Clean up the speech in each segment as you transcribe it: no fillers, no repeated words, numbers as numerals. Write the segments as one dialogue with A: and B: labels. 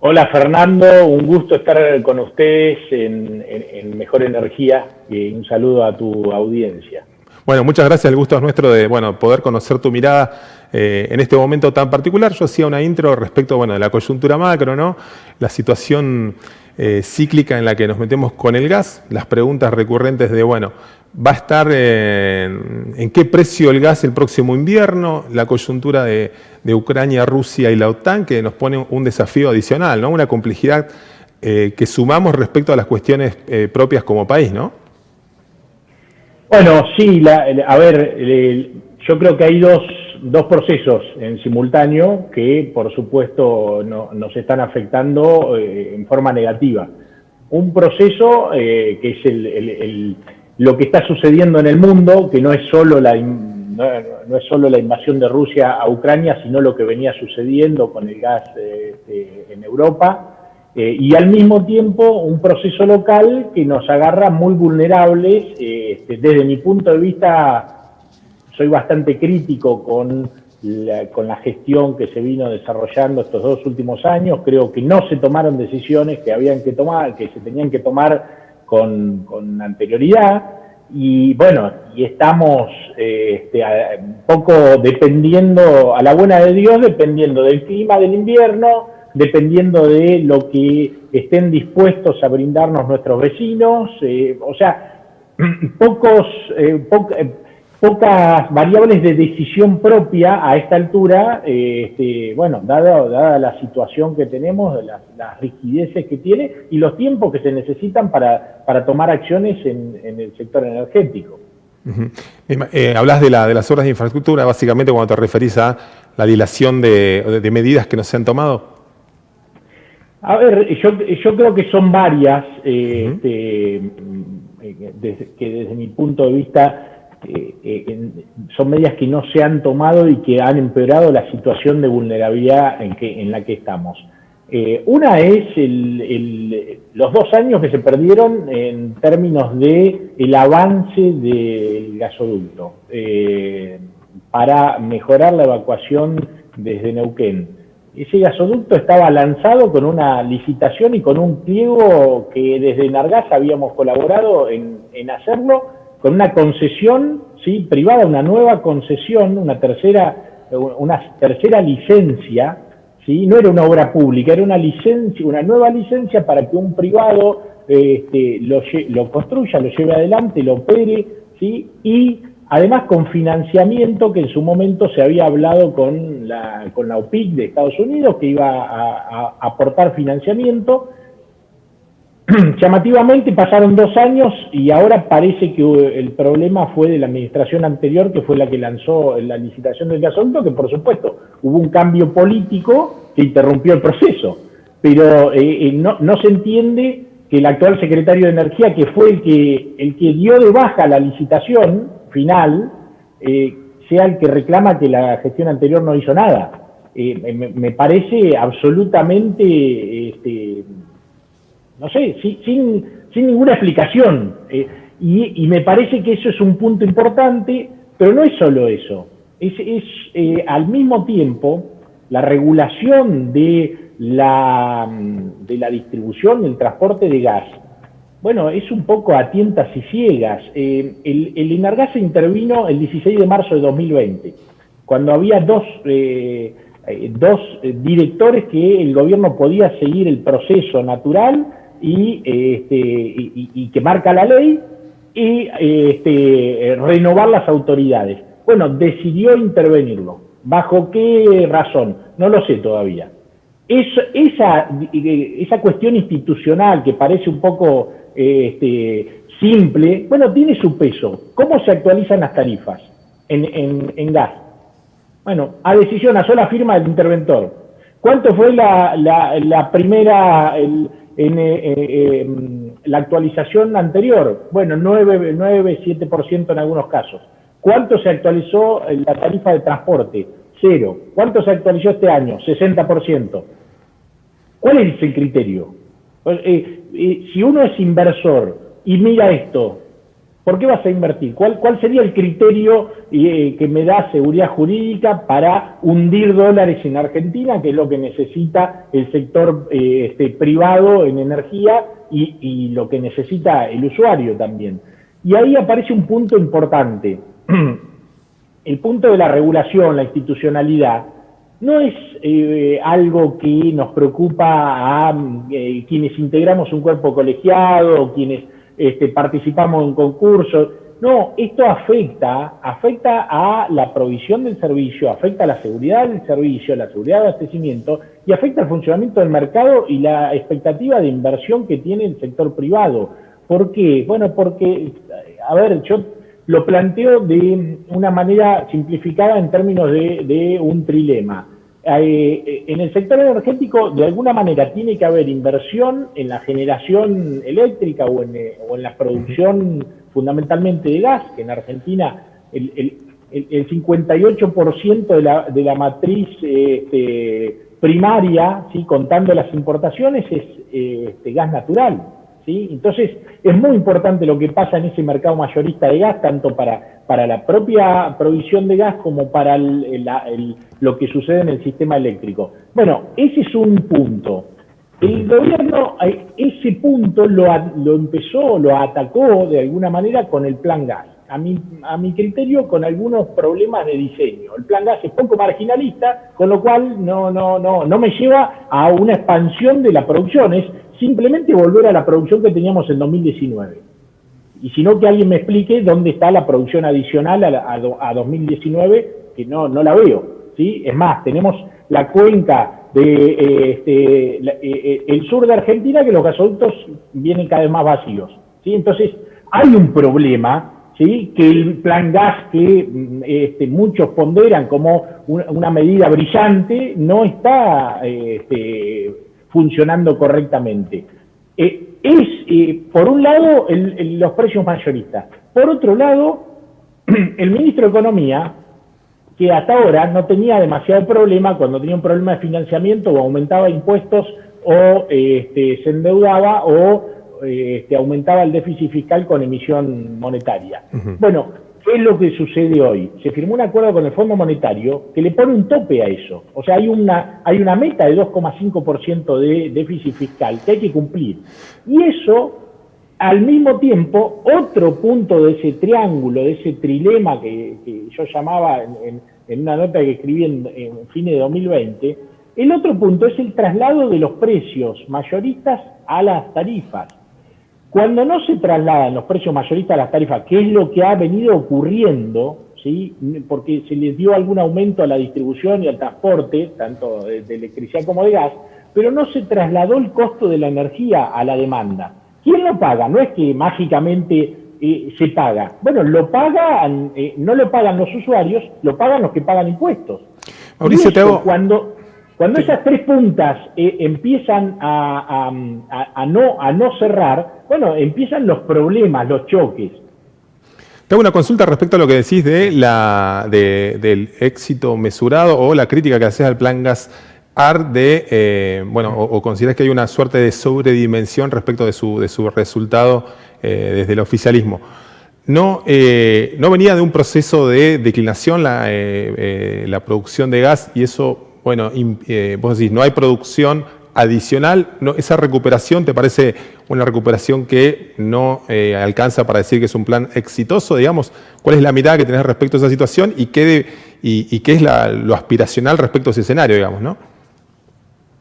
A: Hola Fernando, un gusto estar con ustedes en Mejor Energía y un saludo a tu audiencia.
B: Bueno, muchas gracias, el gusto es nuestro de poder conocer tu mirada en este momento tan particular. Yo hacía una intro respecto de la coyuntura macro, ¿no? La situación cíclica en la que nos metemos con el gas, las preguntas recurrentes de, ¿va a estar en qué precio el gas el próximo invierno? La coyuntura de Ucrania, Rusia y la OTAN, que nos pone un desafío adicional, ¿no? Una complejidad que sumamos respecto a las cuestiones propias como país, ¿no?
A: Bueno, sí, yo creo que hay dos procesos en simultáneo que, por supuesto, nos están afectando en forma negativa. Un proceso que es lo que está sucediendo en el mundo, que no es solo la invasión de Rusia a Ucrania, sino lo que venía sucediendo con el gas en Europa. Y al mismo tiempo un proceso local que nos agarra muy vulnerables. Desde mi punto de vista soy bastante crítico con la gestión que se vino desarrollando estos 2 últimos años. Creo que no se tomaron decisiones que se tenían que tomar con anterioridad. Y y estamos un poco dependiendo, a la buena de Dios, dependiendo del clima del invierno, dependiendo de lo que estén dispuestos a brindarnos nuestros vecinos. Pocas variables de decisión propia a esta altura, dada la situación que tenemos, las rigideces que tiene y los tiempos que se necesitan para tomar acciones en el sector energético.
B: Hablas de las obras de infraestructura, básicamente cuando te referís a la dilación de medidas que no se han tomado.
A: A ver, yo creo que son varias, que desde mi punto de vista son medidas que no se han tomado y que han empeorado la situación de vulnerabilidad en la que estamos. Una es los 2 años que se perdieron en términos de el avance del gasoducto para mejorar la evacuación desde Neuquén. Ese gasoducto estaba lanzado con una licitación y con un pliego que desde Enargás habíamos colaborado en hacerlo, con una concesión, ¿sí?, privada, una nueva concesión, una tercera licencia, ¿sí? No era una obra pública, era una nueva licencia para que un privado lo construya, lo lleve adelante, lo opere, ¿sí? Y además con financiamiento que en su momento se había hablado con la OPIC de Estados Unidos, que iba a aportar financiamiento. Llamativamente pasaron 2 años y ahora parece que el problema fue de la administración anterior, que fue la que lanzó la licitación del gasoducto, que por supuesto hubo un cambio político que interrumpió el proceso. Pero no se entiende que el actual secretario de Energía, que fue el que dio de baja la licitación final, sea el que reclama que la gestión anterior no hizo nada. Me parece absolutamente, no sé, sin ninguna explicación. Y me parece que eso es un punto importante, pero no es solo eso. Al mismo tiempo, la regulación de la distribución, del transporte de gas, es un poco a tientas y ciegas. El Enargás intervino el 16 de marzo de 2020, cuando había dos directores que el gobierno podía seguir el proceso natural y que marca la ley y renovar las autoridades. Decidió intervenirlo. ¿Bajo qué razón? No lo sé todavía. Esa cuestión institucional que parece un poco simple, tiene su peso. ¿Cómo se actualizan las tarifas en gas? A decisión, a sola firma del interventor. ¿Cuánto fue la primera, la actualización anterior? 9-7% en algunos casos. ¿Cuánto se actualizó la tarifa de transporte? 0. ¿Cuánto se actualizó este año? 60%. ¿Cuál es el criterio? Si uno es inversor y mira esto, ¿Por qué vas a invertir? ¿Cuál sería el criterio que me da seguridad jurídica para hundir dólares en Argentina, que es lo que necesita el sector privado en energía y lo que necesita el usuario también? Y ahí aparece un punto importante. El punto de la regulación, la institucionalidad, no es algo que nos preocupa a quienes integramos un cuerpo colegiado, o quienes participamos en concursos. No, esto afecta a la provisión del servicio, afecta a la seguridad del servicio, la seguridad de abastecimiento y afecta al funcionamiento del mercado y la expectativa de inversión que tiene el sector privado. ¿Por qué? Bueno, porque, a ver, yo lo planteo de una manera simplificada en términos de un trilema. En el sector energético, de alguna manera, tiene que haber inversión en la generación eléctrica o en la producción fundamentalmente de gas, que en Argentina el 58% de la matriz primaria, ¿sí?, contando las importaciones, es gas natural. ¿Sí? Entonces, es muy importante lo que pasa en ese mercado mayorista de gas, tanto para la propia provisión de gas como para lo que sucede en el sistema eléctrico. Bueno, ese es un punto. El gobierno ese punto lo atacó de alguna manera con el Plan Gas. A mi criterio, con algunos problemas de diseño. El Plan Gas es poco marginalista, con lo cual no me lleva a una expansión de la producción. Es simplemente volver a la producción que teníamos en 2019. Y si no, que alguien me explique dónde está la producción adicional a 2019, que no la veo, ¿sí? Es más, tenemos la cuenca el sur de Argentina, que los gasoductos vienen cada vez más vacíos, ¿sí? Entonces, hay un problema, ¿sí?, que el Plan Gas, que muchos ponderan como una medida brillante, no está funcionando correctamente. Por un lado, los precios mayoristas. Por otro lado, el ministro de Economía, que hasta ahora no tenía demasiado problema, cuando tenía un problema de financiamiento, o aumentaba impuestos, o se endeudaba, o aumentaba el déficit fiscal con emisión monetaria. Bueno, ¿qué es lo que sucede hoy? Se firmó un acuerdo con el Fondo Monetario que le pone un tope a eso. O sea, hay una meta de 2,5% de déficit fiscal que hay que cumplir. Y eso, al mismo tiempo, otro punto de ese triángulo, de ese trilema que yo llamaba en una nota que escribí en fines de 2020, el otro punto es el traslado de los precios mayoristas a las tarifas. Cuando no se trasladan los precios mayoristas a las tarifas, que es lo que ha venido ocurriendo, ¿sí?, porque se les dio algún aumento a la distribución y al transporte, tanto de electricidad como de gas, pero no se trasladó el costo de la energía a la demanda. ¿Quién lo paga? No es que mágicamente se paga. Bueno, no lo pagan los usuarios, lo pagan los que pagan impuestos.
B: Mauricio, te hago...
A: Cuando esas tres puntas empiezan a no cerrar, bueno, empiezan los problemas, los choques.
B: Te hago una consulta respecto a lo que decís del éxito mesurado o la crítica que haces al Plan Gas AR o considerás que hay una suerte de sobredimensión respecto de su resultado desde el oficialismo. No venía de un proceso de declinación la producción de gas y eso... Bueno, vos decís, no hay producción adicional. ¿Esa recuperación te parece una recuperación que no alcanza para decir que es un plan exitoso? Digamos, ¿cuál es la mirada que tenés respecto a esa situación y qué es lo aspiracional respecto a ese escenario, digamos, ¿no?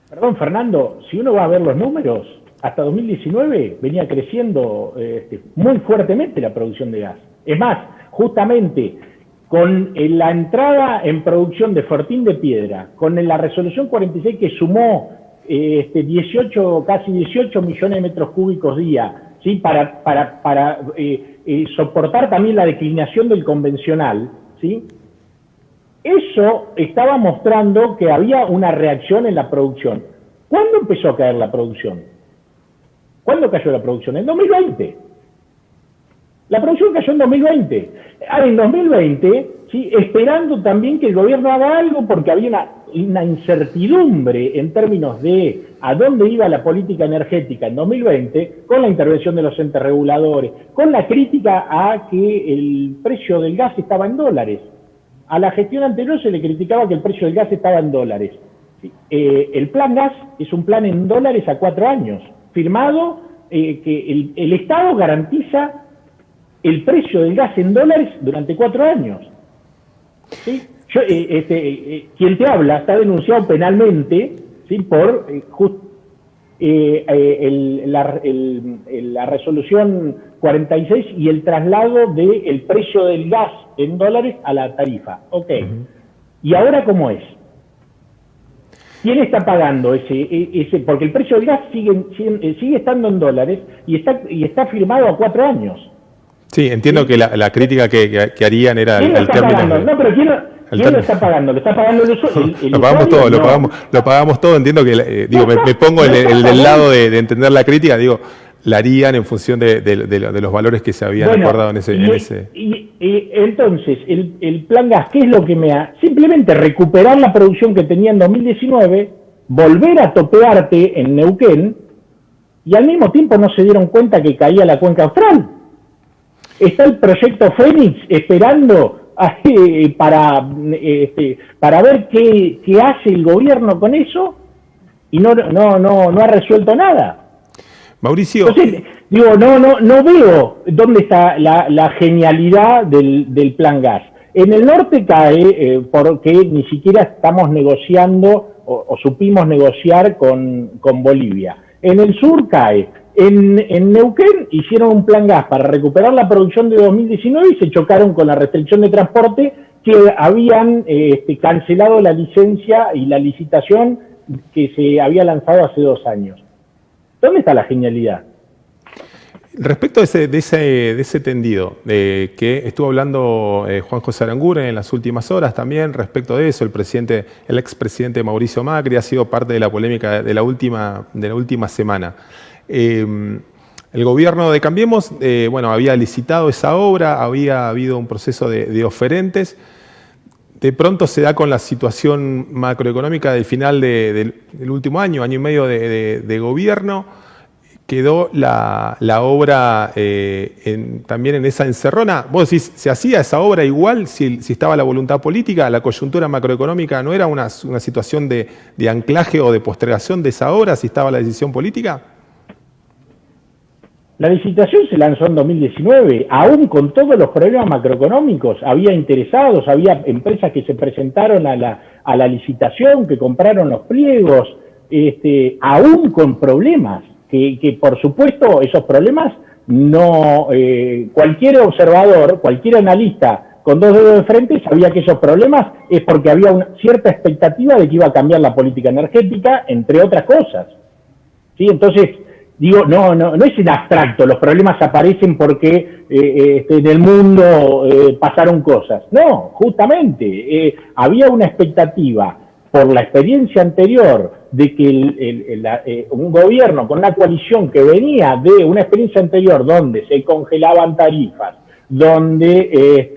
A: Perdón, Fernando, si uno va a ver los números, hasta 2019 venía creciendo muy fuertemente la producción de gas. Es más, justamente... con la entrada en producción de Fortín de Piedra, con la resolución 46 que sumó casi 18 millones de metros cúbicos día, ¿sí?, para soportar también la declinación del convencional, ¿sí? Eso estaba mostrando que había una reacción en la producción. ¿Cuándo empezó a caer la producción? ¿Cuándo cayó la producción? En 2020. La producción cayó en 2020. En 2020, ¿sí? Esperando también que el gobierno haga algo porque había una incertidumbre en términos de a dónde iba la política energética en 2020, con la intervención de los entes reguladores, con la crítica a que el precio del gas estaba en dólares. A la gestión anterior se le criticaba que el precio del gas estaba en dólares. El plan gas es un plan en dólares a 4 años, firmado, que el Estado garantiza el precio del gas en dólares durante 4 años. ¿Sí? Quien te habla está denunciado penalmente, ¿sí? Por la resolución 46 y el traslado del precio del gas en dólares a la tarifa. Ok. ¿Y ahora cómo es? ¿Quién está pagando ese? Porque el precio del gas sigue estando en dólares y está firmado a 4 años.
B: Sí, entiendo, ¿sí? Que la crítica que harían era
A: el término. No, pero ¿quién lo está pagando? Lo está pagando el usuario.
B: Lo pagamos todo, lo pagamos todo. Entiendo que, me pongo del lado de entender la crítica, digo, la harían en función de los valores que se habían acordado en ese.
A: Entonces, el plan gas, ¿qué es lo que me ha? Simplemente recuperar la producción que tenía en 2019, volver a topearte en Neuquén, y al mismo tiempo no se dieron cuenta que caía la cuenca austral. Está el proyecto Fénix esperando para ver qué hace el gobierno con eso, y no ha resuelto nada.
B: Mauricio.
A: Entonces, digo, no veo dónde está la genialidad del plan gas. En el norte cae porque ni siquiera estamos negociando o supimos negociar con Bolivia. En el sur cae. En Neuquén hicieron un plan gas para recuperar la producción de 2019 y se chocaron con la restricción de transporte que habían cancelado la licencia y la licitación que se había lanzado hace 2 años. ¿Dónde está la genialidad?
B: Respecto de ese tendido, que estuvo hablando Juan José Aranguren en las últimas horas también, respecto de eso, el expresidente Mauricio Macri ha sido parte de la polémica de la última semana. El gobierno de Cambiemos, había licitado esa obra, había habido un proceso de oferentes. De pronto se da con la situación macroeconómica del final del último año y medio de gobierno. Quedó la obra también en esa encerrona. Vos decís, ¿se hacía esa obra igual si estaba la voluntad política? ¿La coyuntura macroeconómica no era una situación de anclaje o de postergación de esa obra si estaba la decisión política?
A: La licitación se lanzó en 2019, aún con todos los problemas macroeconómicos. Había interesados, había empresas que se presentaron a la licitación, que compraron los pliegos, aún con problemas, que por supuesto esos problemas cualquier observador, cualquier analista con 2 dedos de frente sabía que esos problemas es porque había una cierta expectativa de que iba a cambiar la política energética, entre otras cosas. ¿Sí? Entonces, digo, no es en abstracto, los problemas aparecen porque en el mundo pasaron cosas. No, justamente, había una expectativa por la experiencia anterior de que un gobierno con una coalición que venía de una experiencia anterior donde se congelaban tarifas, donde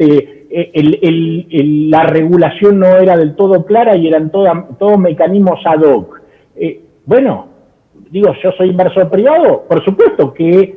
A: la regulación no era del todo clara y eran todos mecanismos ad hoc. Digo, yo soy inversor privado, por supuesto que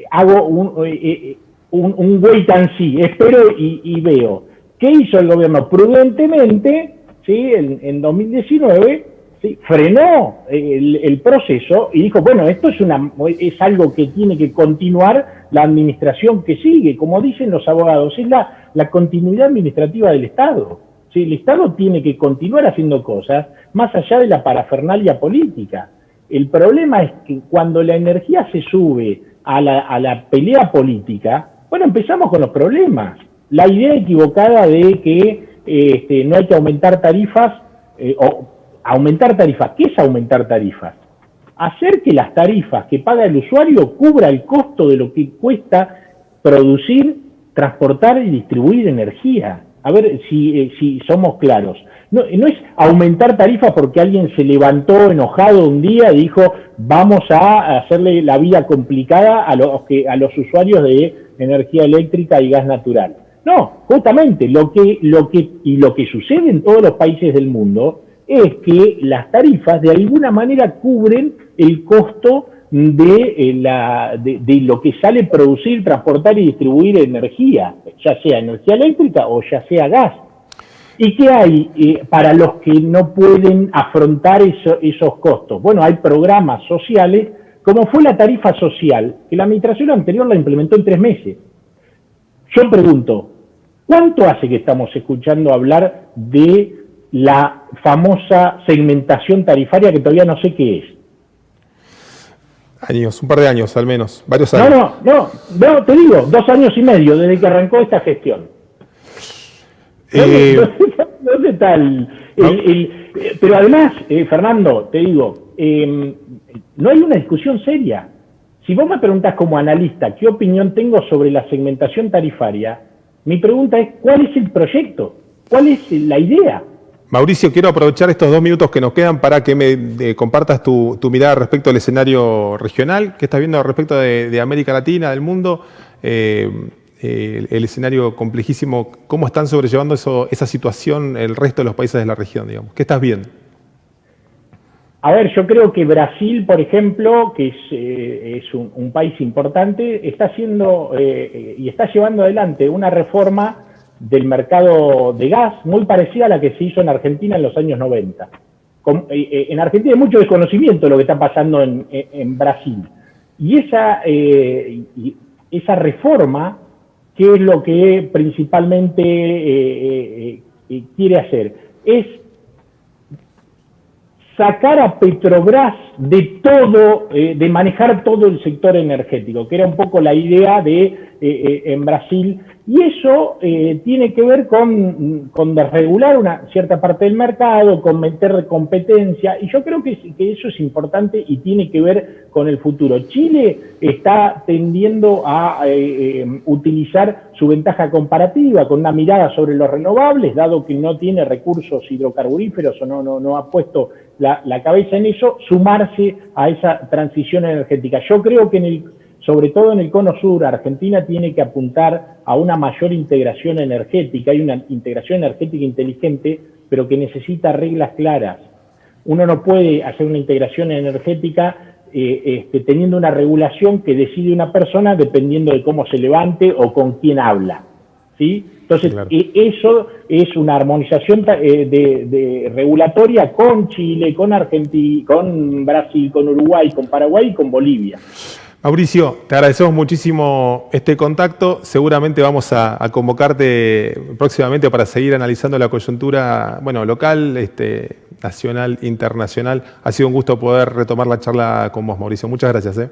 A: hago un wait and see, espero y veo. ¿Qué hizo el gobierno? Prudentemente, ¿sí? En 2019, ¿sí? Frenó el proceso y dijo, bueno, esto es algo que tiene que continuar la administración que sigue. Como dicen los abogados, es la continuidad administrativa del Estado. ¿Sí? El Estado tiene que continuar haciendo cosas más allá de la parafernalia política. El problema es que cuando la energía se sube a la pelea política, empezamos con los problemas. La idea equivocada de que no hay que aumentar tarifas, o aumentar tarifas. ¿Qué es aumentar tarifas? Hacer que las tarifas que paga el usuario cubra el costo de lo que cuesta producir, transportar y distribuir energía. A ver si somos claros. No es aumentar tarifas porque alguien se levantó enojado un día y dijo vamos a hacerle la vida complicada a los usuarios de energía eléctrica y gas natural. No, justamente lo que sucede en todos los países del mundo es que las tarifas de alguna manera cubren el costo de lo que sale producir, transportar y distribuir energía, ya sea energía eléctrica o ya sea gas. ¿Y qué hay para los que no pueden afrontar esos costos? Bueno, hay programas sociales, como fue la tarifa social, que la administración anterior la implementó en 3 meses. Yo pregunto, ¿cuánto hace que estamos escuchando hablar de la famosa segmentación tarifaria que todavía no sé qué es?
B: Años, un par de años al menos, varios años.
A: No, te digo, 2 años y medio desde que arrancó esta gestión. ¿Dónde está pero además, Fernando, te digo, no hay una discusión seria. Si vos me preguntás como analista qué opinión tengo sobre la segmentación tarifaria, mi pregunta es, ¿cuál es el proyecto? ¿Cuál es la idea?
B: Mauricio, quiero aprovechar estos 2 minutos que nos quedan para que me compartas tu mirada respecto al escenario regional. ¿Qué estás viendo respecto de América Latina, del mundo? El escenario complejísimo. ¿Cómo están sobrellevando esa situación el resto de los países de la región, digamos? ¿Qué estás viendo?
A: A ver, yo creo que Brasil, por ejemplo, que es un país importante, está haciendo y está llevando adelante una reforma del mercado de gas muy parecida a la que se hizo en Argentina en los años 90. En Argentina hay mucho desconocimiento de lo que está pasando en Brasil. Y esa reforma, ¿qué es lo que principalmente quiere hacer? Es sacar a Petrobras de manejar todo el sector energético, que era un poco la idea en Brasil, y eso tiene que ver con desregular una cierta parte del mercado, con meter competencia, y yo creo que eso es importante y tiene que ver con el futuro. Chile está tendiendo a utilizar su ventaja comparativa con una mirada sobre los renovables, dado que no tiene recursos hidrocarburíferos o no ha puesto la cabeza en eso, sumarse a esa transición energética. Yo creo que sobre todo en el cono sur, Argentina tiene que apuntar a una mayor integración energética, hay una integración energética inteligente, pero que necesita reglas claras. Uno no puede hacer una integración energética teniendo una regulación que decide una persona dependiendo de cómo se levante o con quién habla, ¿sí? Entonces, claro, eso es una armonización de regulatoria con Chile, con Argentina, con Brasil, con Uruguay, con Paraguay y con Bolivia.
B: Mauricio, te agradecemos muchísimo este contacto. Seguramente vamos a convocarte próximamente para seguir analizando la coyuntura local, nacional, internacional. Ha sido un gusto poder retomar la charla con vos, Mauricio. Muchas gracias.